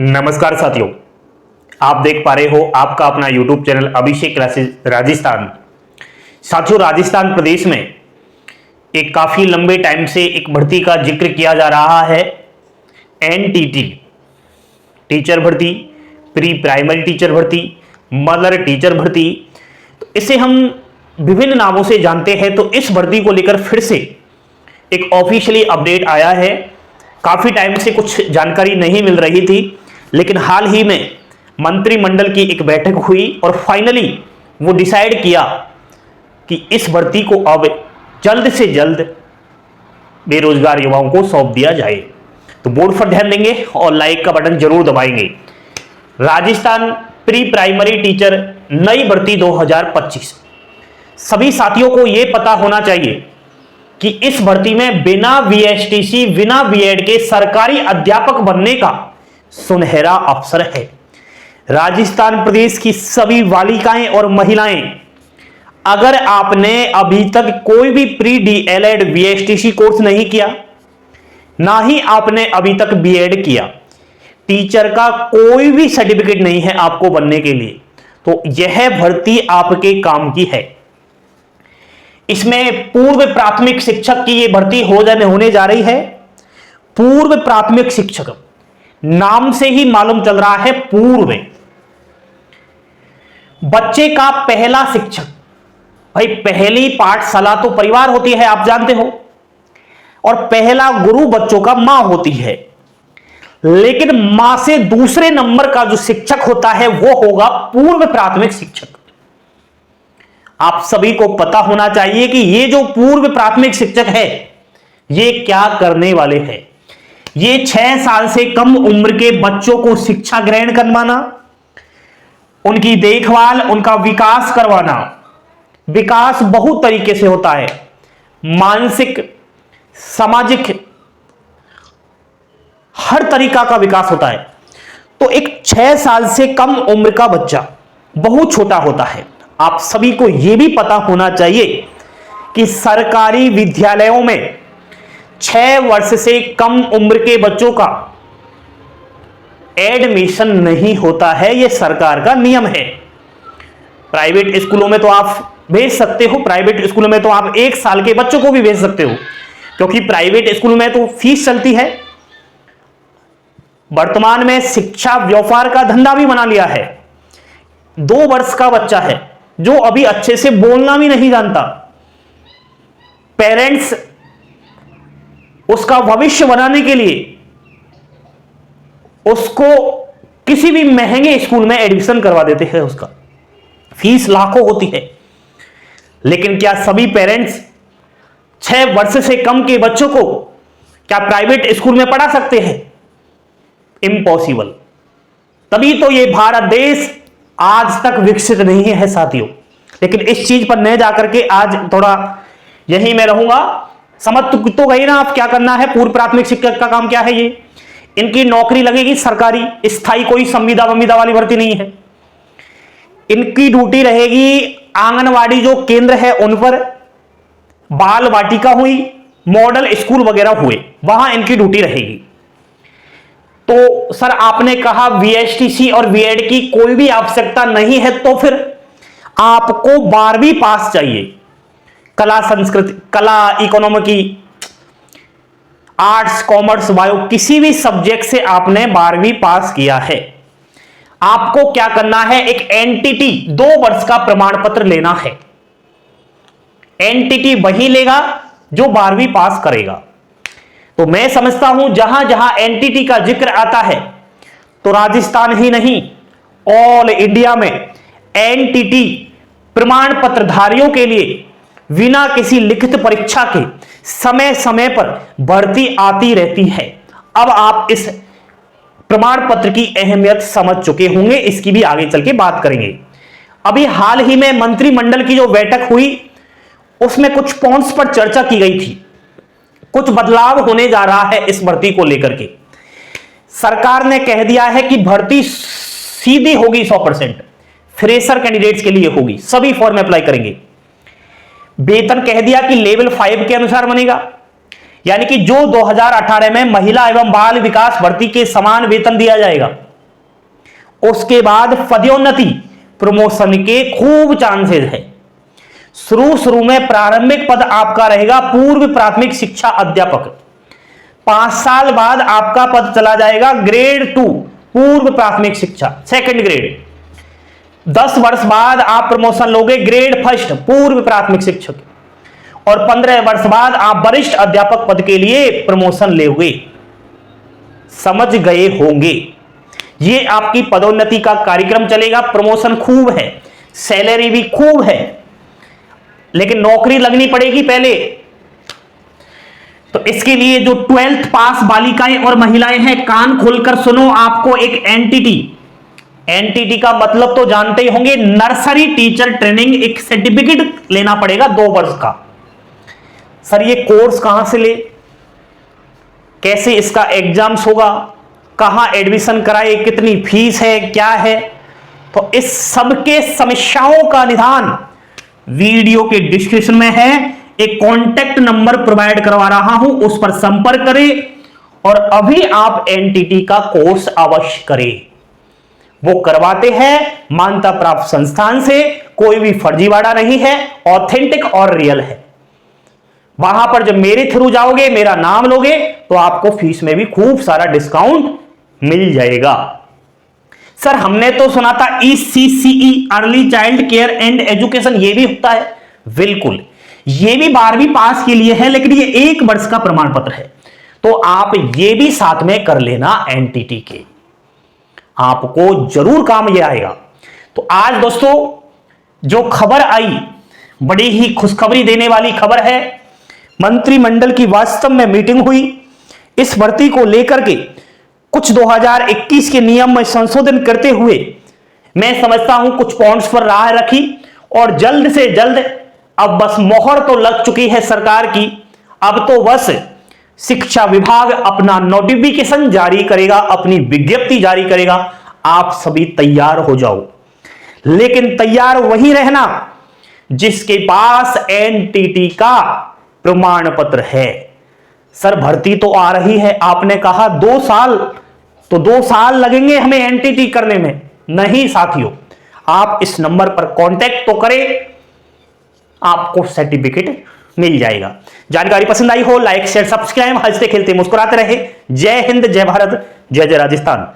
नमस्कार साथियों, आप देख पा रहे हो आपका अपना YouTube चैनल अभिषेक क्लासेस राजस्थान। साथियों, राजस्थान प्रदेश में एक काफी लंबे टाइम से एक भर्ती का जिक्र किया जा रहा है। एनटीटी टीचर भर्ती, प्री प्राइमरी टीचर भर्ती, मदर टीचर भर्ती, तो इसे हम विभिन्न नामों से जानते हैं। तो इस भर्ती को लेकर फिर से एक ऑफिशियली अपडेट आया है। काफी टाइम से कुछ जानकारी नहीं मिल रही थी, लेकिन हाल ही में मंत्रिमंडल की एक बैठक हुई और फाइनली वो डिसाइड किया कि इस भर्ती को अब जल्द से जल्द बेरोजगार युवाओं को सौंप दिया जाए। तो बोर्ड पर ध्यान देंगे और लाइक का बटन जरूर दबाएंगे। राजस्थान प्री प्राइमरी टीचर नई भर्ती 2025। सभी साथियों को यह पता होना चाहिए कि इस भर्ती में बिना वीएसटीसी, बिना बीएड के सरकारी अध्यापक बनने का सुनहरा अवसर है। राजस्थान प्रदेश की सभी बालिकाएं और महिलाएं, अगर आपने अभी तक कोई भी प्री डीएलएड वीएसटीसी कोर्स नहीं किया, ना ही आपने अभी तक बीएड किया, टीचर का कोई भी सर्टिफिकेट नहीं है आपको बनने के लिए, तो यह भर्ती आपके काम की है। इसमें पूर्व प्राथमिक शिक्षक की यह भर्ती होने जा रही है। पूर्व प्राथमिक शिक्षक, नाम से ही मालूम चल रहा है पूर्व। बच्चे का पहला शिक्षक, भाई पहली पाठशाला तो परिवार होती है, आप जानते हो, और पहला गुरु बच्चों का मां होती है। लेकिन मां से दूसरे नंबर का जो शिक्षक होता है वो होगा पूर्व प्राथमिक शिक्षक। आप सभी को पता होना चाहिए कि ये जो पूर्व प्राथमिक शिक्षक है ये क्या करने वाले हैं। ये 6 साल से कम उम्र के बच्चों को शिक्षा ग्रहण करवाना, उनकी देखभाल, उनका विकास करवाना। विकास बहुत तरीके से होता है, मानसिक, सामाजिक, हर तरीका का विकास होता है। तो एक 6 साल से कम उम्र का बच्चा बहुत छोटा होता है। आप सभी को यह भी पता होना चाहिए कि सरकारी विद्यालयों में 6 वर्ष से कम उम्र के बच्चों का एडमिशन नहीं होता है। यह सरकार का नियम है। प्राइवेट स्कूलों में तो आप भेज सकते हो, प्राइवेट स्कूलों में तो आप 1 साल के बच्चों को भी भेज सकते हो, क्योंकि प्राइवेट स्कूल में तो फीस चलती है। वर्तमान में शिक्षा व्यापार का धंधा भी बना लिया है। 2 वर्ष का बच्चा है जो अभी अच्छे से बोलना भी नहीं जानता, पेरेंट्स उसका भविष्य बनाने के लिए उसको किसी भी महंगे स्कूल में एडमिशन करवा देते हैं। उसका फीस लाखों होती है। लेकिन क्या सभी पेरेंट्स 6 वर्ष से कम के बच्चों को क्या प्राइवेट स्कूल में पढ़ा सकते हैं? इम्पॉसिबल। तभी तो ये भारत देश आज तक विकसित नहीं है साथियों। लेकिन इस चीज पर न जाकर के आज थोड़ा यही मैं रहूंगा। समझ तो गई ना आप क्या करना है। पूर्व प्राथमिक शिक्षक का काम क्या है। ये इनकी नौकरी लगेगी सरकारी, स्थायी, कोई संविदा वाली भर्ती नहीं है। इनकी ड्यूटी रहेगी आंगनवाड़ी जो केंद्र है उन पर, बाल वाटिका हुई, मॉडल स्कूल वगैरह हुए, वहां इनकी ड्यूटी रहेगी। तो सर आपने कहा वीएसटीसी और बीएड की कोई भी आवश्यकता नहीं है, तो फिर आपको 12वीं पास चाहिए। कला, संस्कृति, कला, इकोनॉमी, आर्ट्स, कॉमर्स, बायो, किसी भी सब्जेक्ट से आपने 12वीं पास किया है। आपको क्या करना है, एक एनटीटी 2 वर्ष का प्रमाण पत्र लेना है। एनटीटी वही लेगा जो 12वीं पास करेगा। तो मैं समझता हूं जहां जहां एनटीटी का जिक्र आता है तो राजस्थान ही नहीं, ऑल इंडिया में एनटीटी प्रमाण पत्रधारियों के लिए बिना किसी लिखित परीक्षा के समय समय पर भर्ती आती रहती है। अब आप इस प्रमाण पत्र की अहमियत समझ चुके होंगे, इसकी भी आगे चल के बात करेंगे। अभी हाल ही में मंत्रिमंडल की जो बैठक हुई उसमें कुछ पॉइंट्स पर चर्चा की गई थी। कुछ बदलाव होने जा रहा है इस भर्ती को लेकर के। सरकार ने कह दिया है कि भर्ती सीधी होगी, 100% फ्रेशर कैंडिडेट्स के लिए होगी, सभी फॉर्म अप्लाई करेंगे। वेतन कह दिया कि लेवल 5 के अनुसार बनेगा, यानी कि जो 2018 में महिला एवं बाल विकास भर्ती के समान वेतन दिया जाएगा उसके बाद पदोन्नति प्रमोशन के खूब चांसेस है। शुरू में प्रारंभिक पद आपका रहेगा पूर्व प्राथमिक शिक्षा अध्यापक। 5 साल बाद आपका पद चला जाएगा ग्रेड 2 पूर्व प्राथमिक शिक्षा, सेकंड ग्रेड। 10 वर्ष बाद आप प्रमोशन लोगे ग्रेड 1 पूर्व प्राथमिक शिक्षक, और 15 वर्ष बाद आप वरिष्ठ अध्यापक पद के लिए प्रमोशन लोगे। समझ गए होंगे, ये आपकी पदोन्नति का कार्यक्रम चलेगा। प्रमोशन खूब है, सैलरी भी खूब है, लेकिन नौकरी लगनी पड़ेगी पहले। तो इसके लिए जो 12th पास बालिकाएं और महिलाएं हैं, कान खोलकर सुनो। आपको एक एनटीटी का मतलब तो जानते ही होंगे, नर्सरी टीचर ट्रेनिंग, एक सर्टिफिकेट लेना पड़ेगा 2 वर्ष का। सर ये कोर्स कहां से ले, कैसे इसका एग्जाम्स होगा, कहां एडमिशन कराए, कितनी फीस है, क्या है, तो इस सबके समस्याओं का निदान वीडियो के डिस्क्रिप्शन में है। एक कॉन्टैक्ट नंबर प्रोवाइड करवा रहा हूं, उस पर संपर्क करें और अभी आप एनटीटी का कोर्स अवश्य करें। वो करवाते हैं मान्यता प्राप्त संस्थान से, कोई भी फर्जीवाड़ा नहीं है, ऑथेंटिक और रियल है। वहां पर जब मेरे थ्रू जाओगे, मेरा नाम लोगे, तो आपको फीस में भी खूब सारा डिस्काउंट मिल जाएगा। सर हमने तो सुना था ECCE early child care and education, ये भी होता है। बिल्कुल, ये भी 12वीं पास के लिए है, लेकिन ये 1 वर्ष का प्रमाण पत्र है, तो आप ये भी साथ में कर लेना एनटीटी के, आपको जरूर काम ये आएगा। तो आज दोस्तों जो खबर आई, बड़ी ही खुशखबरी देने वाली खबर है। मंत्रिमंडल की वास्तव में मीटिंग हुई, इस भर्ती को लेकर के कुछ 2021 के नियम में संशोधन करते हुए मैं समझता हूं कुछ पॉइंट्स पर राह रखी, और जल्द से जल्द अब बस मोहर तो लग चुकी है सरकार की। अब तो बस शिक्षा विभाग अपना नोटिफिकेशन जारी करेगा, अपनी विज्ञप्ति जारी करेगा, आप सभी तैयार हो जाओ। लेकिन तैयार वही रहना जिसके पास एनटीटी का प्रमाण पत्र है। सर भर्ती तो आ रही है, आपने कहा 2 साल, तो 2 साल लगेंगे हमें एनटीटी करने में। नहीं साथियों, आप इस नंबर पर कांटेक्ट तो करें, आपको सर्टिफिकेट मिल जाएगा। जानकारी पसंद आई हो लाइक शेयर सब्सक्राइब, हंसते खेलते मुस्कुराते रहे। जय हिंद, जय भारत, जय जय राजस्थान।